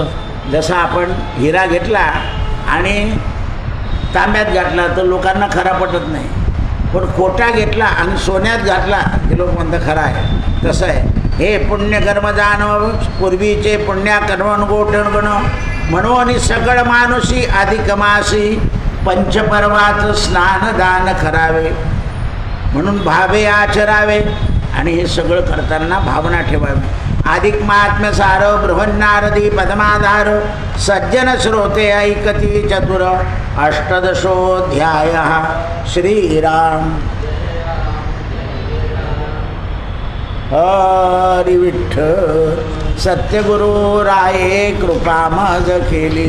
जसा आपण हिरा घेतला आणि तांब्यात घातला तर लोकांना खरा पटत नाही, पण खोटा घेतला आणि सोन्यात घातला की लोक म्हणतात खरा आहे. तसं आहे. हे पुण्यकर्म जाणव पूर्वीचे पुण्याकर्मण गोठण गण म्हणून सकळ मानुषी अधिक मासी पंचपर्वाचं स्नान दान करावे. म्हणून भावे आचरावे आणि हे सगळं करताना भावना ठेवावी. अधिक महात्म्य सार बृहन्नारदी पद्माधार सज्जन श्रोते ऐकती चतुर अष्टदशोऽध्याय. श्रीराम हरी विठ्ठल. सत्यगुरु राये कृपा मज केली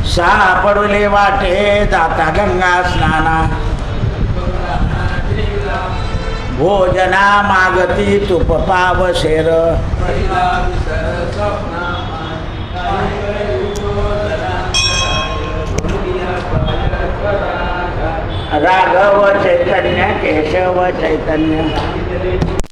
सापडले वाटे जाता गंगा स्नाना. भोजना मागती तुप पाव शेर राघव चैतन्य केशव चैतन्य.